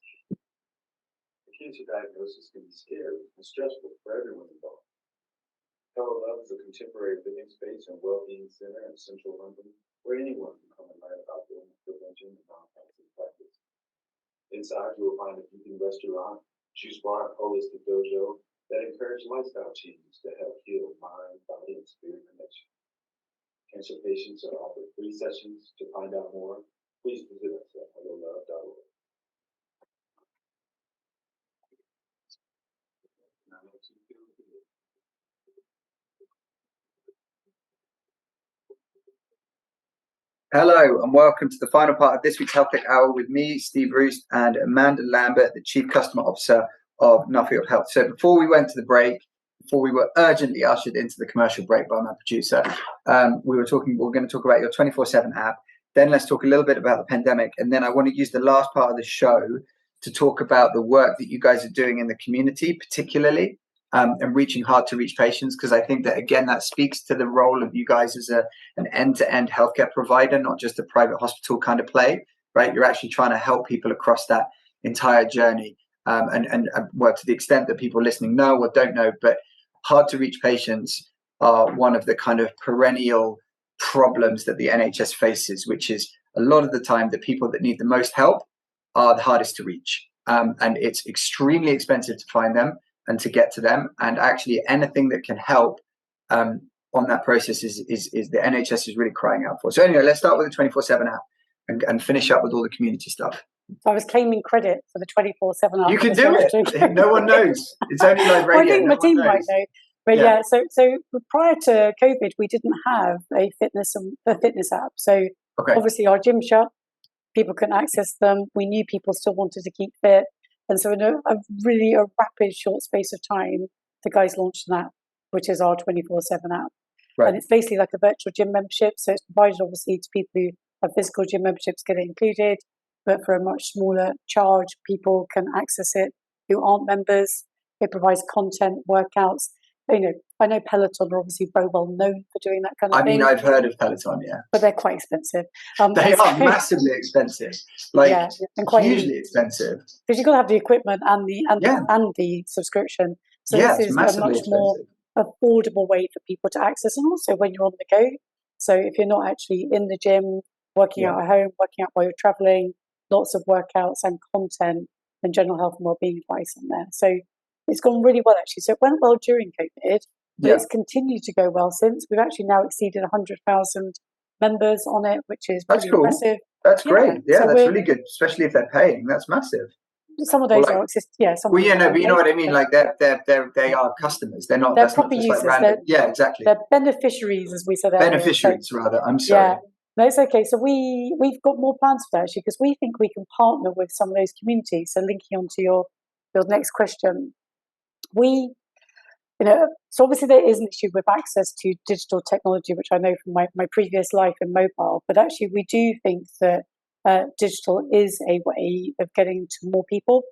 Cancer diagnosis can be scary and stressful for everyone involved. Hello Love is a contemporary living space and well-being center in central London, where anyone can come and learn about illness prevention and non-toxic practice. Inside, you will find a vegan restaurant, juice bar, and holistic dojo that encourage lifestyle changes to help heal mind, body, and spirit connection. Cancer patients are offered free sessions. To find out more, please visit us at hellolove.org. Hello and welcome to the final part of this week's HealthTech Hour with me, Steve Roest, and Amanda Lambert, the Chief Customer Officer of Nuffield Health. So before we went to the break, before we were urgently ushered into the commercial break by my producer, we're going to talk about your 24/7 app. Then let's talk a little bit about the pandemic. And then I want to use the last part of the show to talk about the work that you guys are doing in the community, particularly, and reaching hard to reach patients. Because I think that, again, that speaks to the role of you guys as an end-to-end healthcare provider, not just a private hospital kind of play, right? You're actually trying to help people across that entire journey. And well, to the extent that people listening know or don't know, but hard to reach patients are one of the kind of perennial problems that the NHS faces, which is a lot of the time the people that need the most help are the hardest to reach. And it's extremely expensive to find them and to get to them. And actually anything that can help on that process is the NHS is really crying out for. So anyway, let's start with the 24/7 app and finish up with all the community stuff. I was claiming credit for the 24/7 app. You can do it. No one knows. It's only like radio. I think my team might know. But yeah, so prior to COVID, we didn't have a fitness app. So obviously our gym shut, people couldn't access them. We knew people still wanted to keep fit. And so in a rapid short space of time, the guys launched an app, which is our 24/7 app. Right. And it's basically like a virtual gym membership. So it's provided obviously to people who have physical gym memberships get it included, but for a much smaller charge, people can access it who aren't members. It provides content, workouts. You know, I know Peloton are obviously very well known for doing that kind of thing. I mean, I've heard of Peloton, yeah. But they're quite expensive. They are massively expensive. Like, and quite hugely expensive. Because you've got to have the equipment and the subscription. So this is a much more affordable way for people to access, and also when you're on the go. So if you're not actually in the gym, working out at home, working out while you're traveling, lots of workouts and content and general health and wellbeing advice on there. So it's gone really well, actually. So it went well during COVID, but it's continued to go well since. We've actually now exceeded 100,000 members on it, which is pretty impressive. That's great. Yeah, so that's really good, especially if they're paying. That's massive. Some of those are but you know what I mean. Like they are customers. They're not. They're proper users. Exactly. They're beneficiaries, as we said earlier. Beneficiaries, rather. I'm sorry. Yeah. No, it's okay. So we've got more plans for that, actually, because we think we can partner with some of those communities. So linking on to your next question, so obviously there is an issue with access to digital technology, which I know from my previous life in mobile, but actually we do think that digital is a way of getting to more people,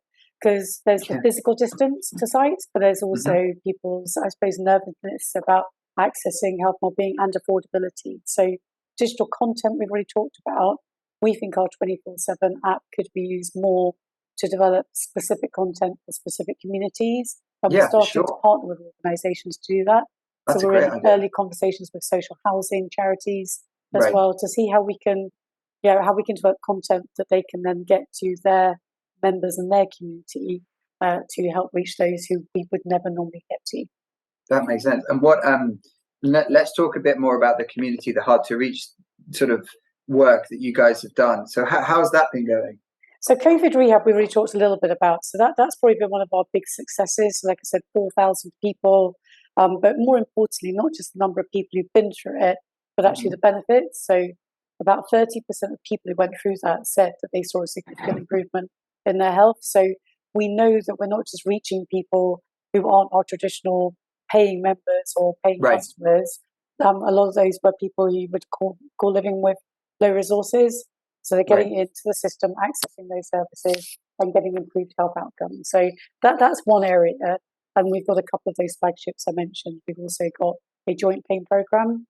because there's the physical distance to sites, but there's also people's, I suppose, nervousness about accessing health and wellbeing and affordability. So digital content we've already talked about. We think our 24/7 app could be used more to develop specific content for specific communities. And we're starting to partner with organisations to do that. So we're in early conversations with social housing charities as well to see how we can develop content that they can then get to their members and their community to help reach those who we would never normally get to. That makes sense. And what let's talk a bit more about the community, the hard to reach sort of work that you guys have done. So how's that been going? So COVID rehab, we already talked a little bit about. So that's probably been one of our big successes. So like I said, 4,000 people. But more importantly, not just the number of people who've been through it, but actually the benefits. So about 30% of people who went through that said that they saw a significant improvement in their health. So we know that we're not just reaching people who aren't our traditional paying members or paying customers. A lot of those were people you would call living with low resources. So they're getting into the system, accessing those services and getting improved health outcomes. So that's one area. And we've got a couple of those flagships I mentioned. We've also got a joint pain program.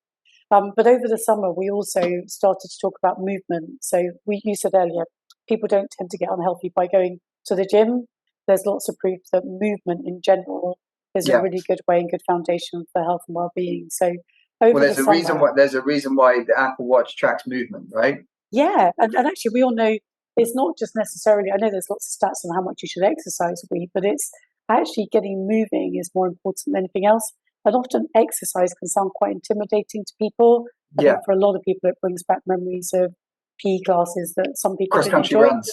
But over the summer, we also started to talk about movement. So you said earlier, people don't tend to get unhealthy by going to the gym. There's lots of proof that movement in general is a really good way and good foundation for health and well-being. So there's a reason why the Apple Watch tracks movement, right? Yeah, and actually we all know it's not just necessarily, I know there's lots of stats on how much you should exercise a week, but it's actually getting moving is more important than anything else. And often exercise can sound quite intimidating to people. I think for a lot of people it brings back memories of PE classes that some people cross-country runs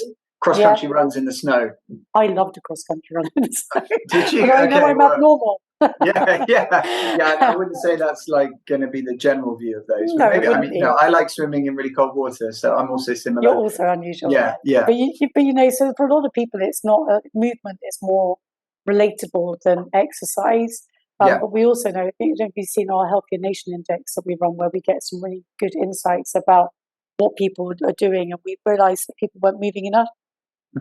runs in the snow. I loved a cross-country run in the snow. Did you? But I know I'm abnormal. I wouldn't say that's like going to be the general view of those. No, maybe, I like swimming in really cold water, so I'm also similar. You're also unusual. Yeah. But so for a lot of people, it's not movement is more relatable than exercise. But we also know, I think you've seen our Healthier Nation Index that we run, where we get some really good insights about what people are doing, and we realised that people weren't moving enough.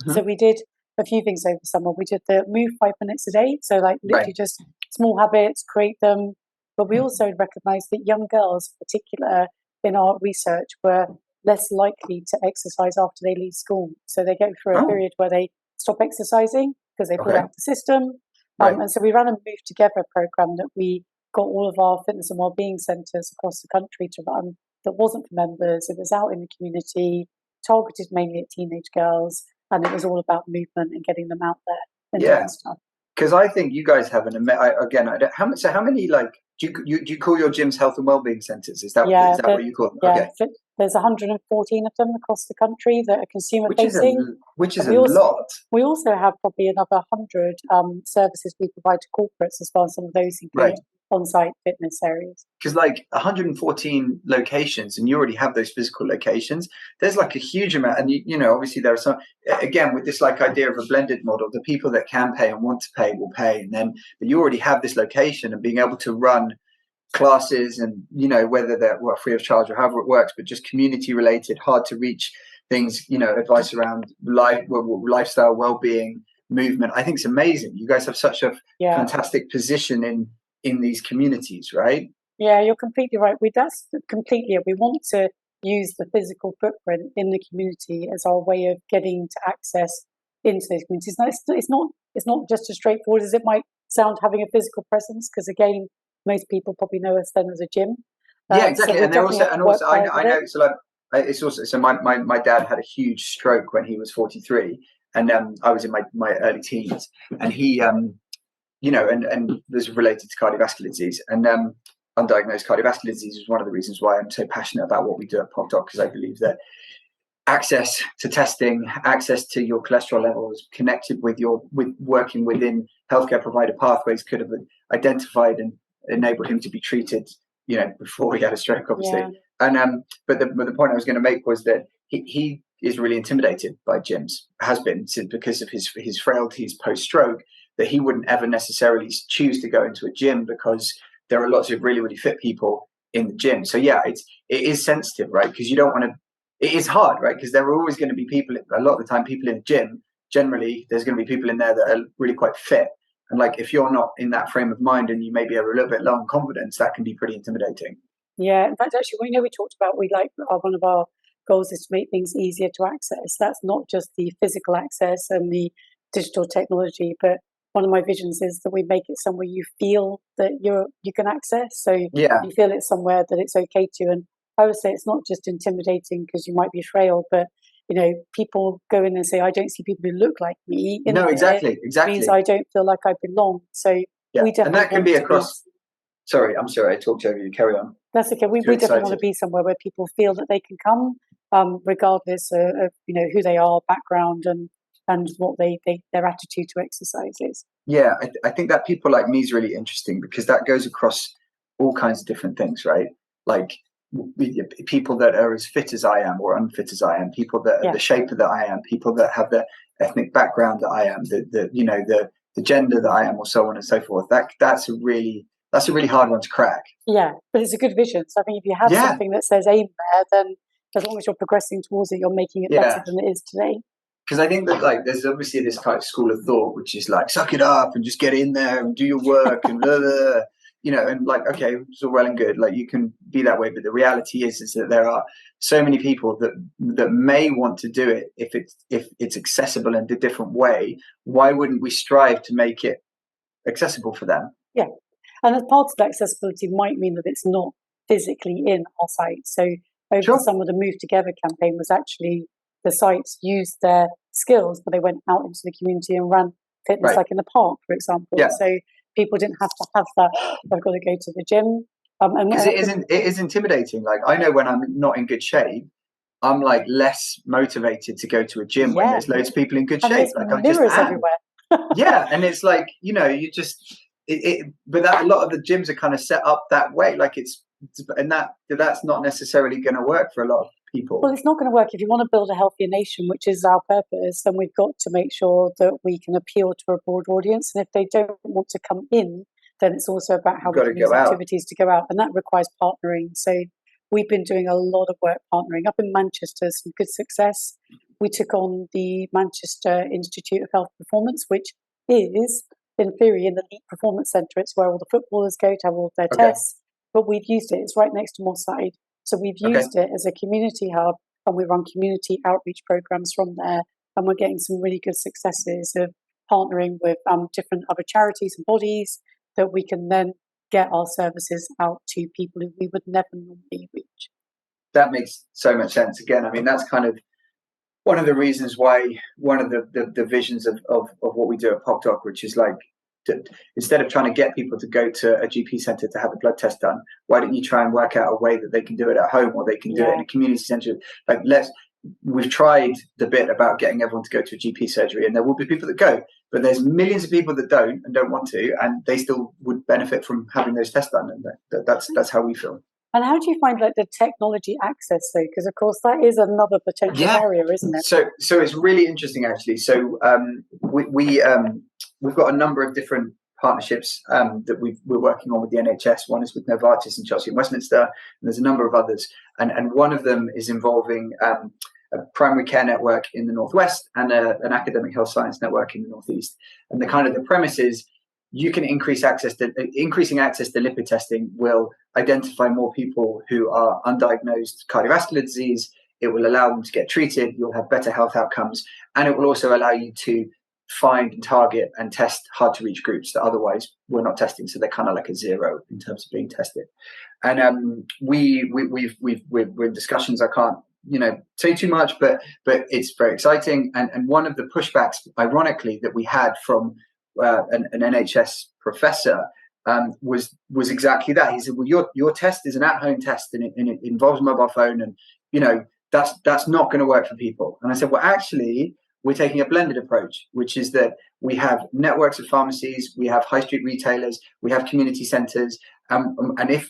So we did a few things over summer. We did the move 5 minutes a day, so like literally Right. just small habits, create them. But we also recognised that young girls, in particular, in our research, were less likely to exercise after they leave school. So they go through a Oh. period where they stop exercising because they pull Okay. out the system. Right. And so we ran a Move Together program that we got all of our fitness and wellbeing centres across the country to run. That wasn't for members. It was out in the community, targeted mainly at teenage girls, and it was all about movement and getting them out there and Yeah. doing stuff. Because I think you guys have how many like do you call your gyms health and wellbeing centres? Is that what you call them? Yeah, Okay. there's 114 of them across the country that are consumer Which is facing. a lot. We also have probably another 100 services we provide to corporates as well. Some of those include Right. on-site fitness areas. Because like 114 locations, and you already have those physical locations, there's like a huge amount. And you know, obviously there are some, again, with this like idea of a blended model, the people that can pay and want to pay will pay. And then, but you already have this location, and being able to run classes, and you know, whether they're free of charge or however it works, but just community related, hard to reach things, you know, advice around lifestyle, well-being, movement. I think it's amazing. You guys have such a fantastic position in these communities, right? Yeah, you're completely right. That's completely it. We want to use the physical footprint in the community as our way of getting to access into those communities. Now, it's not just as straightforward as it might sound, having a physical presence, because again, most people probably know us then as a gym. Yeah, exactly. So and also I know. So like, it's also, so my dad had a huge stroke when he was 43, and I was in my early teens, and he you know, and was related to cardiovascular disease, and undiagnosed cardiovascular disease is one of the reasons why I'm so passionate about what we do at PopDoc, because I believe that access to testing, access to your cholesterol levels, connected with working within healthcare provider pathways, could have identified and enabled him to be treated, you know, before he had a stroke, obviously. Yeah. And but the point I was going to make was that he is really intimidated by gyms, has been, because of his frailties post-stroke, that he wouldn't ever necessarily choose to go into a gym, because there are lots of really, really fit people in the gym. So yeah, it is sensitive, right? Because you don't want to. It is hard, right? Because there are always going to be people. A lot of the time, people in the gym. Generally, there's going to be people in there that are really quite fit. And like, if you're not in that frame of mind, and you maybe have a little bit low on confidence, that can be pretty intimidating. Yeah, in fact, actually, we talked about one of our goals is to make things easier to access. That's not just the physical access and the digital technology, but one of my visions is that we make it somewhere you feel that you can access. So you feel it's somewhere that it's okay to. And I would say it's not just intimidating because you might be frail, but you know, people go in and say, "I don't see people who look like me." No, exactly. Means I don't feel like I belong. So we definitely and that can be across. Sorry, I'm sorry, I talked over you. Carry on. That's okay. We definitely want to be somewhere where people feel that they can come, regardless of you know who they are, background, and what their attitude to exercise is. Yeah, I think that people like me is really interesting, because that goes across all kinds of different things, right? Like people that are as fit as I am or unfit as I am, people that are the shape that I am, people that have the ethnic background that I am, the gender that I am, or so on and so forth. That's a really hard one to crack. Yeah, but it's a good vision. So I think if you have something that says aim there, then as long as you're progressing towards it, you're making it better than it is today. Because I think that like there's obviously this kind of school of thought which is like, suck it up and just get in there and do your work and blah, blah, you know, and like, okay, it's all well and good, like you can be that way, but the reality is that there are so many people that may want to do it if it's accessible in a different way. Why wouldn't we strive to make it accessible for them? Yeah, and as part of that accessibility might mean that it's not physically in our site. So over the summer, the Move Together campaign was actually the sites used their skills, but they went out into the community and ran fitness, like in the park, for example. Yeah. So people didn't have to have that, I've got to go to the gym. Because it is intimidating. Like, I know when I'm not in good shape, I'm like less motivated to go to a gym when there's loads of people in good shape. Like, I'm just everywhere. Yeah, and it's like, you know, you just but a lot of the gyms are kind of set up that way. Like that's not necessarily going to work for a lot of people. Well, it's not going to work if you want to build a healthier nation, which is our purpose. Then we've got to make sure that we can appeal to a broad audience. And if they don't want to come in, then it's also about how we can use activities to go out, and that requires partnering. So we've been doing a lot of work partnering. Up in Manchester, some good success. We took on the Manchester Institute of Health Performance, which is, in theory, in the Elite Performance Centre. It's where all the footballers go to have all their tests. But we've used it. It's right next to Moss Side. So we've used it as a community hub, and we run community outreach programs from there. And we're getting some really good successes of partnering with different other charities and bodies that we can then get our services out to people who we would never normally reach. That makes so much sense. Again, I mean, that's kind of one of the reasons why one of the visions of what we do at PocDoc, which is like, instead of trying to get people to go to a GP centre to have a blood test done, why don't you try and work out a way that they can do it at home, or they can do it in a community centre? Like, we've tried the bit about getting everyone to go to a GP surgery, and there will be people that go, but there's millions of people that don't and don't want to, and they still would benefit from having those tests done. And that's how we feel. And how do you find like the technology access though? Because of course that is another potential barrier, isn't it? So it's really interesting actually. So we've got a number of different partnerships that we're working on with the NHS. One is with Novartis in Chelsea and Westminster, and there's a number of others. And one of them is involving a primary care network in the Northwest and an academic health science network in the Northeast. And the premise is, you can increasing access to lipid testing will identify more people who are undiagnosed cardiovascular disease. It will allow them to get treated. You'll have better health outcomes, and it will also allow you to find and target and test hard to reach groups that otherwise we're not testing. So they're kind of like a zero in terms of being tested. And we're in discussions. I can't say too much, but it's very exciting. And one of the pushbacks, ironically, that we had from an NHS professor was exactly that. He said, well, your test is an at-home test, and it involves a mobile phone, and that's not going to work for people. And I said, well, actually, we're taking a blended approach, which is that we have networks of pharmacies, we have high street retailers, we have community centres, and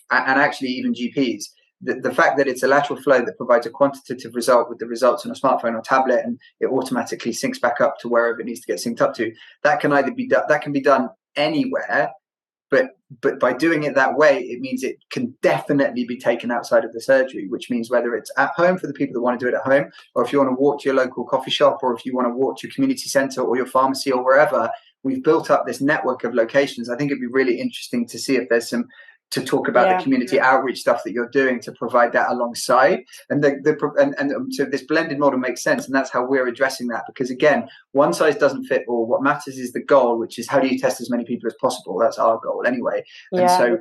actually even GPs. The fact that it's a lateral flow that provides a quantitative result with the results on a smartphone or tablet, and it automatically syncs back up to wherever it needs to get synced up to, that can be done anywhere. But by doing it that way, it means it can definitely be taken outside of the surgery, which means whether it's at home for the people that want to do it at home, or if you want to walk to your local coffee shop, or if you want to walk to your community centre or your pharmacy or wherever, we've built up this network of locations. I think it'd be really interesting to see if there's some to talk about the community outreach stuff that you're doing to provide that alongside. And so this blended model makes sense, and that's how we're addressing that. Because again, one size doesn't fit all. What matters is the goal, which is how do you test as many people as possible? That's our goal anyway. And so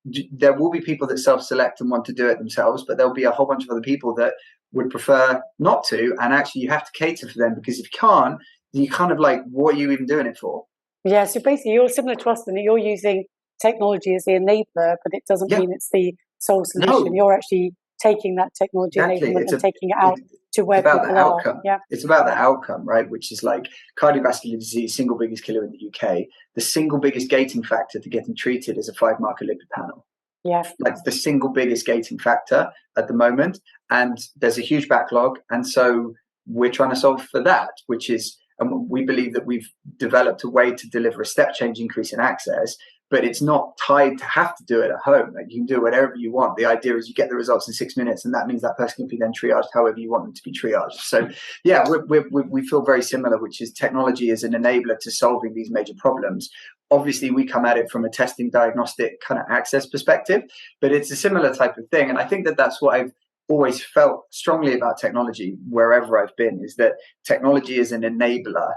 there will be people that self-select and want to do it themselves, but there'll be a whole bunch of other people that would prefer not to. And actually, you have to cater for them, because if you can't, you kind of like, what are you even doing it for? Yeah. So basically, you're similar to us in that you're using technology as the enabler, but it doesn't mean it's the sole solution. No. You're actually taking that technology enablement and taking it out to where people are. Yeah. It's about the outcome, right? Which is like cardiovascular disease, single biggest killer in the UK. The single biggest gating factor to getting treated is a 5-marker lipid panel. Yeah. Like the single biggest gating factor at the moment. And there's a huge backlog. And so we're trying to solve for that, which is, and we believe that we've developed a way to deliver a step change increase in access, but it's not tied to have to do it at home. Like, you can do whatever you want. The idea is you get the results in 6 minutes, and that means that person can be then triaged however you want them to be triaged. So yeah, we feel very similar, which is technology is an enabler to solving these major problems. Obviously, we come at it from a testing diagnostic kind of access perspective, but it's a similar type of thing. And I think that that's what I've always felt strongly about technology wherever I've been, is that technology is an enabler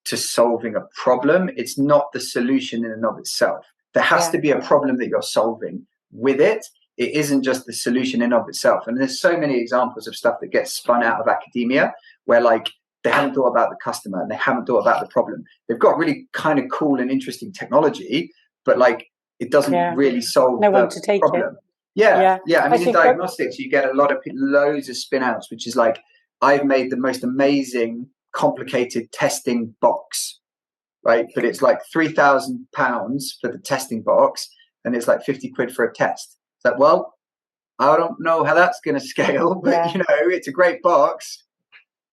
to solving a problem. It's not the solution in and of itself. There has to be a problem that you're solving with it. It isn't just the solution in and of itself. And there's so many examples of stuff that gets spun out of academia where like they haven't thought about the customer and they haven't thought about the problem. They've got really kind of cool and interesting technology, but like it doesn't really solve no the one to take problem. It. Yeah. I mean, in diagnostics, you get loads of spin outs, which is like, I've made the most amazing, complicated testing box, right? But it's like £3,000 for the testing box, and it's like 50 quid for a test. It's like, well, I don't know how that's going to scale, but it's a great box.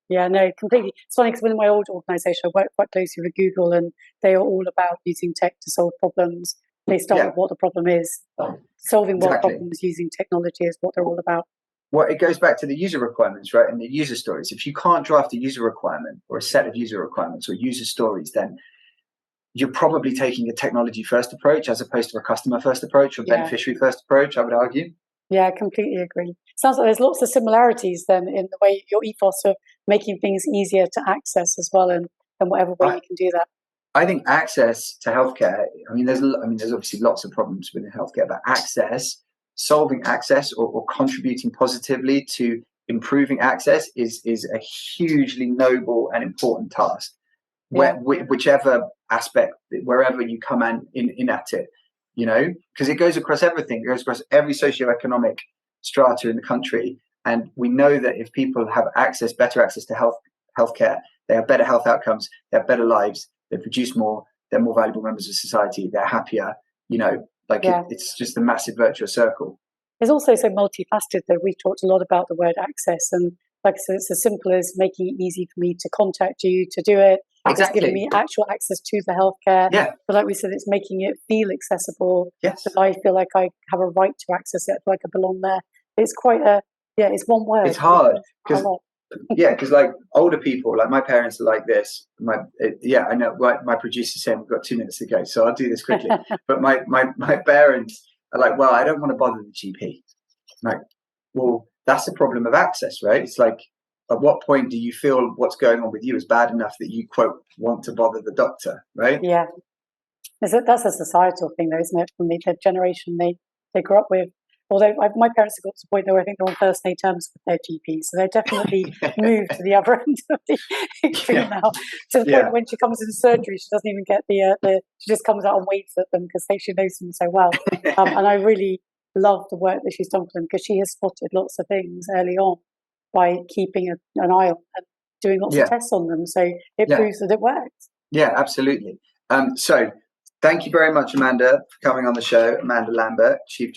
Yeah, no, completely. It's funny because in my old organisation, I worked quite closely with Google, and they are all about using tech to solve problems. They start Yeah. with what the problem is. Solving what Exactly. problems using technology is what they're all about. Well, it goes back to the user requirements, right? And the user stories. If you can't draft a user requirement or a set of user requirements or user stories, then you're probably taking a technology first approach as opposed to a customer first approach or beneficiary first approach, I would argue. Yeah, I completely agree. Sounds like there's lots of similarities then in the way your ethos of making things easier to access as well, and whatever way you can do that. I think access to healthcare. There's obviously lots of problems within healthcare, but solving access or contributing positively to improving access is a hugely noble and important task. Whichever aspect, wherever you come in at it, because it goes across everything. It goes across every socioeconomic strata in the country, and we know that if people have better access to healthcare, they have better health outcomes, they have better lives, they produce more, they're more valuable members of society, they're happier. It's just a massive virtuous circle. It's also so multifaceted that we've talked a lot about the word access, and like I said, it's as simple as making it easy for me to contact you to do it. Exactly. It's giving me actual access to the healthcare. Yeah. But like we said, it's making it feel accessible. Yes. That I feel like I have a right to access it, I feel like I belong there. It's quite it's one word. It's hard because like older people, like my parents are like this. I know. My producer's saying we've got 2 minutes to go, so I'll do this quickly. But my parents are like, well, I don't want to bother the GP. I'm like, well, that's the problem of access, right? It's like, at what point do you feel what's going on with you is bad enough that you, quote, want to bother the doctor, right? Yeah. That's a societal thing, though, isn't it? From the generation they grew up with. Although my parents have got to the point where I think they're on first name terms with their GP, so they're definitely moved to the other end of the extreme now. To the point when she comes in surgery, she doesn't even get she just comes out and waits at them because she knows them so well. And I really love the work that she's done for them because she has spotted lots of things early on by keeping an eye on and doing lots of tests on them. So it proves that it works. Yeah, absolutely. So thank you very much, Amanda, for coming on the show. Amanda Lambert, Chief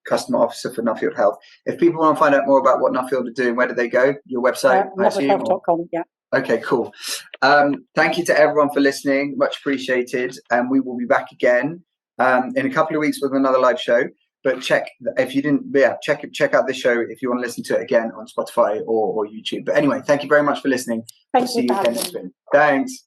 Customer Officer for Nuffield Health. If people want to find out more about what Nuffield are doing, where do they go? Your website? NuffieldHealth.com, yeah. Okay, cool. Thank you to everyone for listening. Much appreciated. And we will be back again in a couple of weeks with another live show. But check out this show if you want to listen to it again on Spotify or YouTube. But anyway, thank you very much for lissing. Thank you See you again next week. Thanks.